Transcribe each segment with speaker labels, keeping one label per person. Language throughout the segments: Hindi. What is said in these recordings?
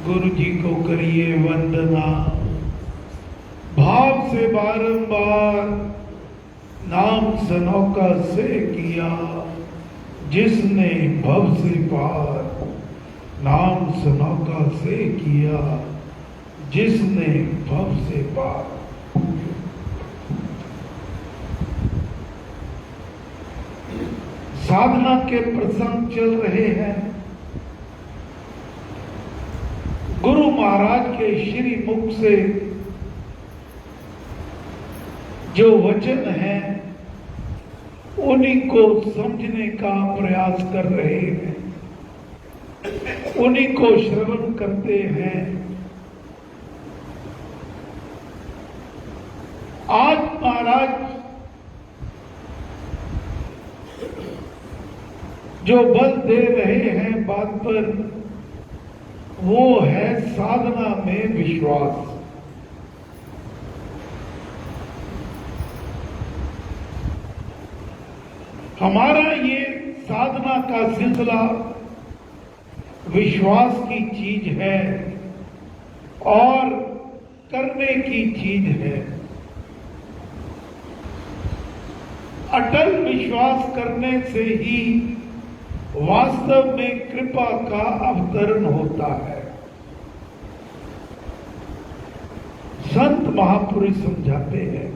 Speaker 1: गुरु जी को करिए वंदना, भाव से बारंबार नाम सनौका से किया, जिसने भव से पार नाम सनौका से किया, जिसने भव से पार। साधना के प्रसंग चल रहे हैं। गुरु महाराज के श्री मुख से जो वचन है उन्हीं को समझने का प्रयास कर रहे हैं, उन्हीं को श्रवण करते हैं। आज महाराज जो बल दे रहे हैं बात पर, वो है साधना में विश्वास। हमारा ये साधना का सिलसिला विश्वास की चीज है और करने की चीज है। अटल विश्वास करने से ही वास्तव में कृपा का अवतरण होता है। संत महापुरुष समझाते हैं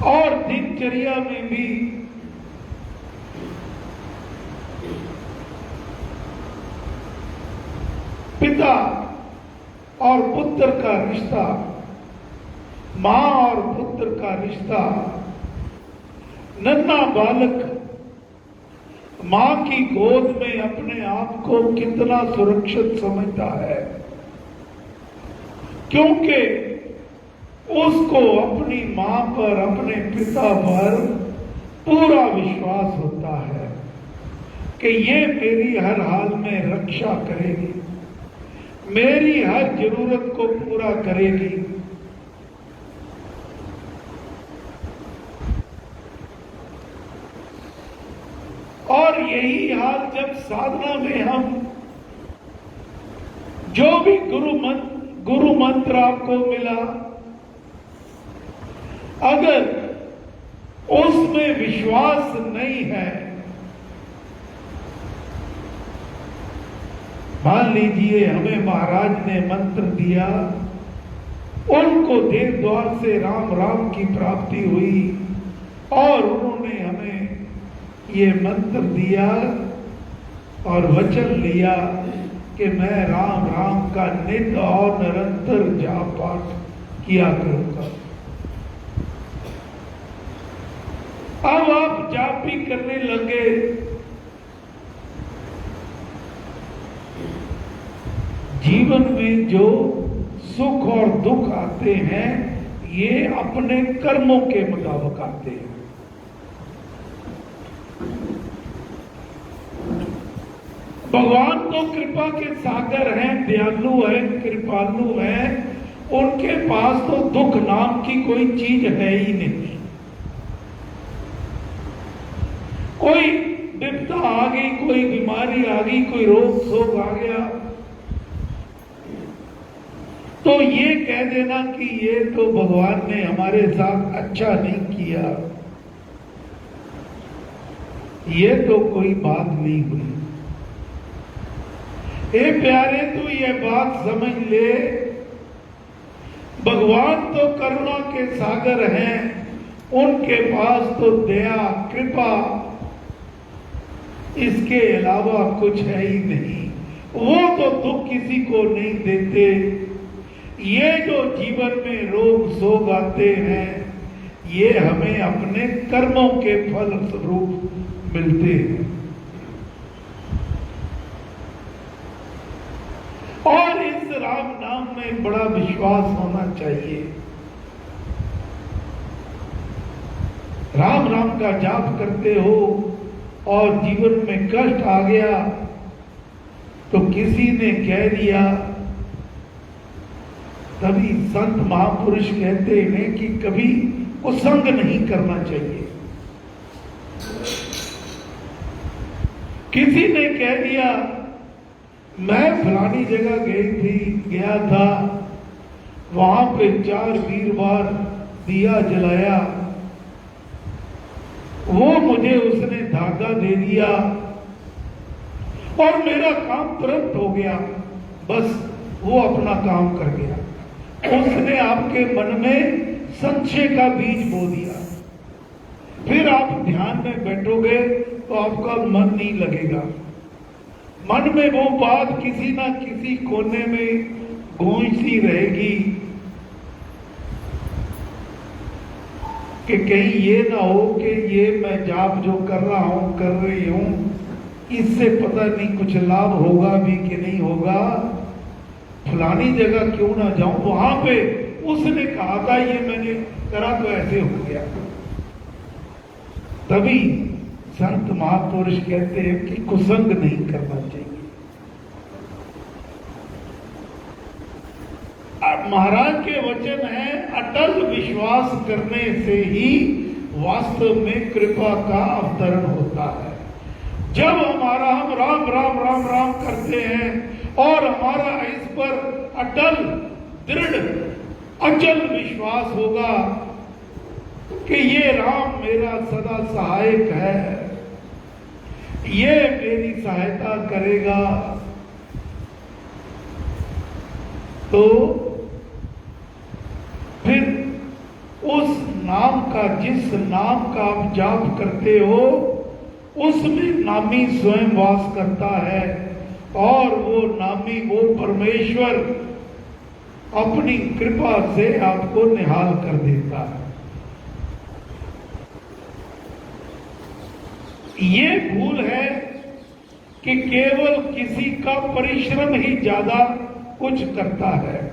Speaker 1: और दिनचर्या में भी पिता और पुत्र का रिश्ता, मां और पुत्र का रिश्ता, नन्हा बालक मां की गोद में अपने आप को कितना सुरक्षित समझता है, क्योंकि उसको अपनी मां पर, अपने पिता पर पूरा विश्वास होता है कि ये मेरी हर हाल में रक्षा करेगी, मेरी हर जरूरत को पूरा करेगी। और यही हाल जब साधना में हम जो भी गुरु मंत्र आपको मिला, अगर उसमें विश्वास नहीं है, मान लीजिए हमें महाराज ने मंत्र दिया, उनको देव द्वार से राम राम की प्राप्ति हुई और उन्होंने हमें ये मंत्र दिया और वचन लिया कि मैं राम राम का नित और निरंतर जाप पाठ किया करूंगा। अब आप जाप भी करने लगे, जीवन में जो सुख और दुख आते हैं ये अपने कर्मों के मुताबिक आते हैं। भगवान तो कृपा के सागर हैं, दयालु हैं, कृपालु हैं, उनके पास तो दुख नाम की कोई चीज है ही नहीं। कोई विपदा आ गई, कोई बीमारी आ गई, कोई रोग शोक आ गया तो ये कह देना कि ये तो भगवान ने हमारे साथ अच्छा नहीं किया, ये तो कोई बात नहीं हुई। हे प्यारे, तू ये बात समझ ले, भगवान तो करुणा के सागर हैं, उनके पास तो दया कृपा इसके अलावा कुछ है ही नहीं। वो तो दुख किसी को नहीं देते। ये जो जीवन में रोग शोक आते हैं ये हमें अपने कर्मों के फल स्वरूप मिलते हैं। और इस राम नाम में बड़ा विश्वास होना चाहिए। राम राम का जाप करते हो और जीवन में कष्ट आ गया तो किसी ने कह दिया, तभी संत महापुरुष कहते हैं कि कभी कुसंग नहीं करना चाहिए। किसी ने कह दिया मैं फलानी जगह गया था, वहां पे 4 वीरवार दिया जलाया, वो मुझे उसने धागा दे दिया और मेरा काम तुरंत हो गया। बस वो अपना काम कर गया। उसने आपके मन में संशय का बीज बो दिया। फिर आप ध्यान में बैठोगे तो आपका मन नहीं लगेगा। मन में वो बात किसी ना किसी कोने में गूंजती रहेगी कि कहीं ये ना हो कि ये मैं जाप जो कर रहा हूं, कर रही हूं, इससे पता नहीं कुछ लाभ होगा भी कि नहीं होगा। फलानी जगह क्यों ना जाऊं, वहां पे उसने कहा था, ये मैंने करा तो ऐसे हो गया। तभी संत महापुरुष कहते हैं कि कुसंग नहीं करना चाहिए। महाराज के वचन है, अटल विश्वास करने से ही वास्तव में कृपा का अवतरण होता है। जब हम राम राम राम राम करते हैं और हमारा इस पर अटल दृढ़ अचल विश्वास होगा कि ये राम मेरा सदा सहायक है, ये मेरी सहायता करेगा, तो फिर उस नाम का, जिस नाम का आप जाप करते हो, उसमें नामी स्वयं वास करता है और वो नामी, वो परमेश्वर अपनी कृपा से आपको निहाल कर देता है। ये भूल है कि केवल किसी का परिश्रम ही ज्यादा कुछ करता है।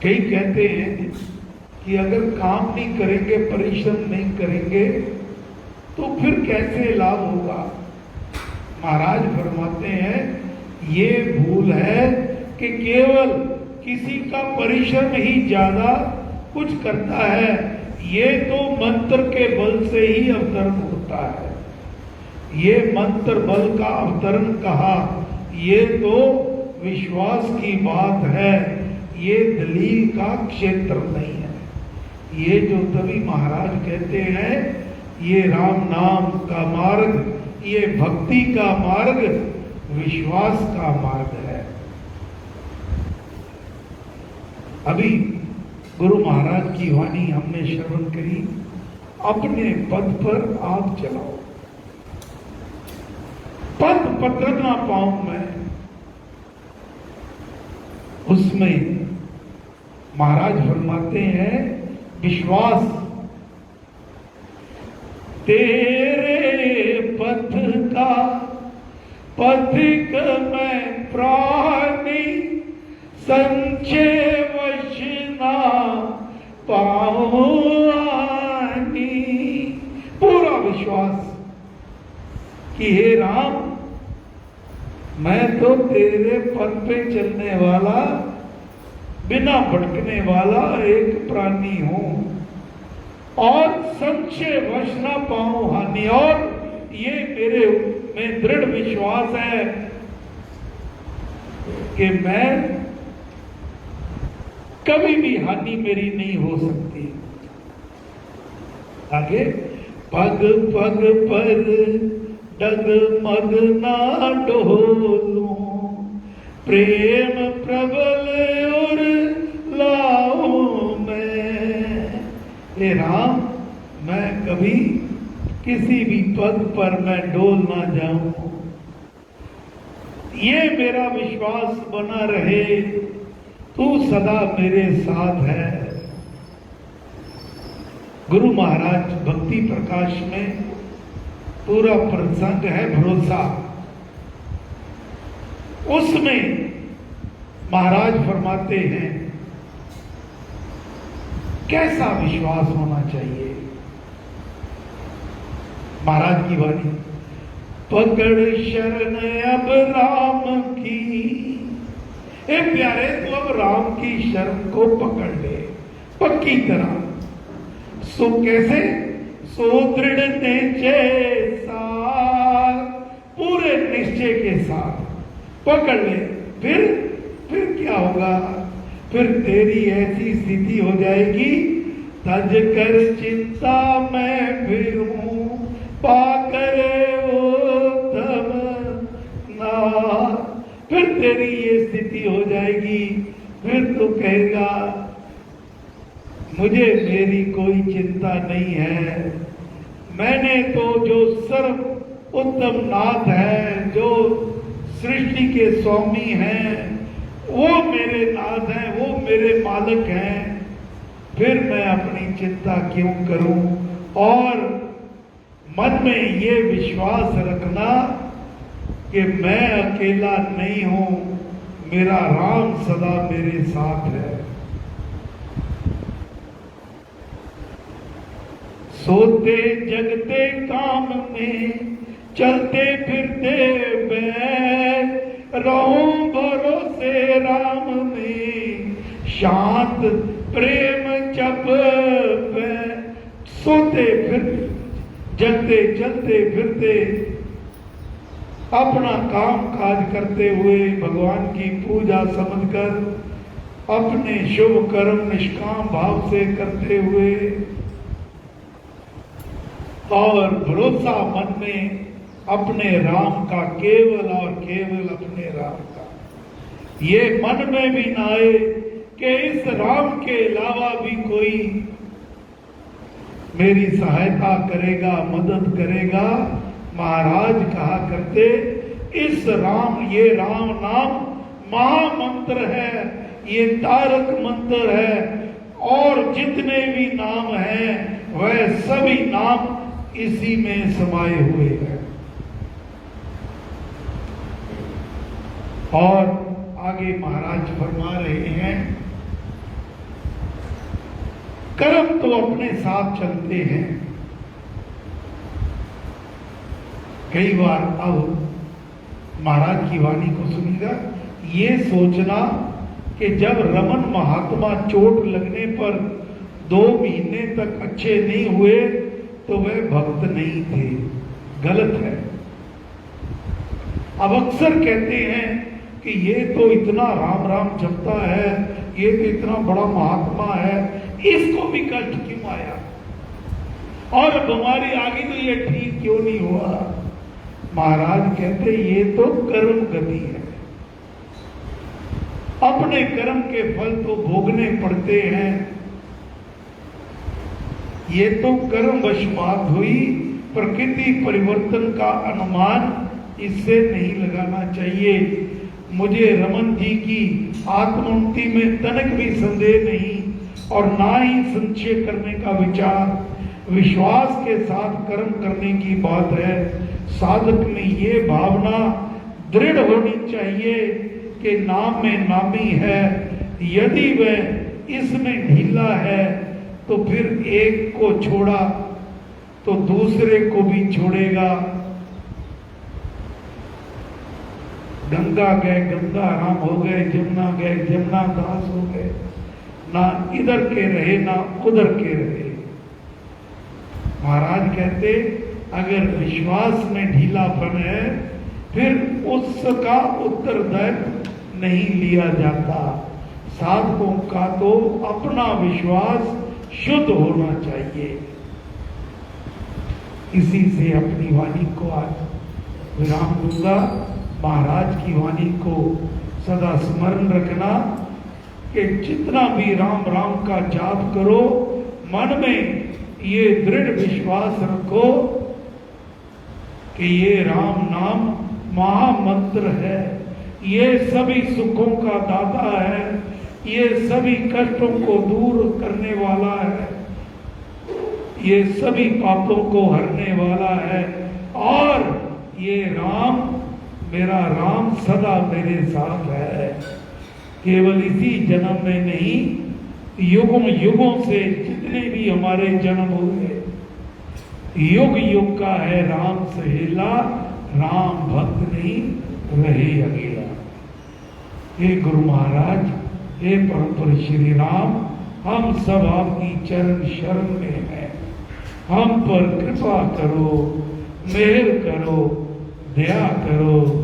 Speaker 1: कई कहते हैं कि अगर काम नहीं करेंगे, परिश्रम नहीं करेंगे तो फिर कैसे लाभ होगा। महाराज फरमाते हैं ये भूल है कि केवल किसी का परिश्रम ही ज्यादा कुछ करता है। ये तो मंत्र के बल से ही अवतरण होता है। ये मंत्र बल का अवतरण कहा, ये तो विश्वास की बात है, ये दलील का क्षेत्र नहीं है। ये जो तभी महाराज कहते हैं, ये राम नाम का मार्ग, ये भक्ति का मार्ग, विश्वास का मार्ग है। अभी गुरु महाराज की वाणी हमने श्रवण करी, अपने पद पर आप चलाओ। पद पत्र ना पाऊं मैं, उसमें महाराज फरमाते हैं विश्वास, तेरे पथ का पथिक में प्राणी, संचय वश ना पाऊं आनी। पूरा विश्वास कि हे राम, मैं तो तेरे पथ पे चलने वाला, बिना भटकने वाला एक प्राणी हूं और संशय वश ना पाऊं हानि। और ये मेरे में दृढ़ विश्वास है कि मैं कभी भी हानि मेरी नहीं हो सकती। आगे, पग पग पर डगमग ना डोलूं, प्रेम प्रबल और लाऊं मैं। हे राम, मैं कभी किसी भी पद पर मैं डोल ना जाऊं, ये मेरा विश्वास बना रहे, तू सदा मेरे साथ है। गुरु महाराज भक्ति प्रकाश में पूरा प्रसंग है भरोसा। उसमें महाराज फरमाते हैं कैसा विश्वास होना चाहिए। महाराज की वाणी, पकड़ शरण अब राम की। ए प्यारे, तू अब राम की शरण को पकड़ ले पक्की तरह। सो कैसे? सो दृढ़ ने जैसा बड़े निश्चय के साथ पकड़ ले, फिर क्या होगा? फिर तेरी ऐसी स्थिति हो जाएगी, तज कर चिंता मैं फिरूं पाकर उत्तम नाथ। फिर तेरी ये स्थिति हो जाएगी, फिर तू कहेगा मुझे मेरी कोई चिंता नहीं है, मैंने तो जो सर्व उत्तम नाथ है, जो सृष्टि के स्वामी हैं, वो मेरे नाथ हैं, वो मेरे मालिक हैं, फिर मैं अपनी चिंता क्यों करूं? और मन में ये विश्वास रखना कि मैं अकेला नहीं हूं, मेरा राम सदा मेरे साथ है। सोते जगते काम में चलते फिरते बैठ रहूं भरोसे राम में, शांत प्रेम जप पे। सोते फिर जगते चलते फिरते अपना काम काज करते हुए भगवान की पूजा समझकर अपने शुभ कर्म निष्काम भाव से करते हुए और भरोसा मन में अपने राम का, केवल और केवल अपने राम का। ये मन में भी ना आए कि इस राम के अलावा भी कोई मेरी सहायता करेगा, मदद करेगा। महाराज कहा करते, इस राम, ये राम नाम महामंत्र है, ये तारक मंत्र है, और जितने भी नाम हैं वह सभी नाम इसी में समाये हुए हैं। और आगे महाराज फरमा रहे हैं, कर्म तो अपने साथ चलते हैं। कई बार अब महाराज की वाणी को सुनिएगा, ये सोचना कि जब रमन महात्मा चोट लगने पर 2 महीने तक अच्छे नहीं हुए तो वह भक्त नहीं थे, गलत है। अब अक्सर कहते हैं कि ये तो इतना राम राम जपता है, ये तो इतना बड़ा महात्मा है, इसको भी कष्ट क्यों आया और बीमारी आ गई तो ये ठीक क्यों नहीं हुआ? महाराज कहते ये तो कर्म गति है, अपने कर्म के फल तो भोगने पड़ते हैं। ये तो कर्मवश बात हुई, प्रकृति परिवर्तन का अनुमान इससे नहीं लगाना चाहिए। मुझे रमन जी की आत्मोन्नति में तनक भी संदेह नहीं और ना ही संशय करने का विचार। विश्वास के साथ कर्म करने की बात है। साधक में ये भावना दृढ़ होनी चाहिए कि नाम में नामी है, यदि वह इसमें ढीला है तो फिर एक को छोड़ा तो दूसरे को भी छोड़ेगा। गंगा गए गंगा राम हो गए, जमुना गए जमुना दास हो गए, ना इधर के रहे ना उधर के रहे। महाराज कहते अगर विश्वास में ढीलापन है फिर उसका उत्तरदायित्व नहीं लिया जाता। साधकों का तो अपना विश्वास शुद्ध होना चाहिए। इसी से अपनी वाणी को आज विराम दूंगा। महाराज की वाणी को सदा स्मरण रखना कि जितना भी राम राम का जाप करो, मन में ये दृढ़ विश्वास रखो कि ये राम नाम महामंत्र है, ये सभी सुखों का दाता है, ये सभी कष्टों को दूर करने वाला है, ये सभी पापों को हरने वाला है। और ये राम, मेरा राम सदा मेरे साथ है। केवल इसी जन्म में नहीं, युगों युगों से जितने भी हमारे जन्म हुए, युग युग का है राम सहेला, राम भक्त नहीं रहे अकेला। हे गुरु महाराज, हे परम श्री राम, हम सब आपकी चरण शरण में हैं। हम पर कृपा करो, मेहर करो, दया करो।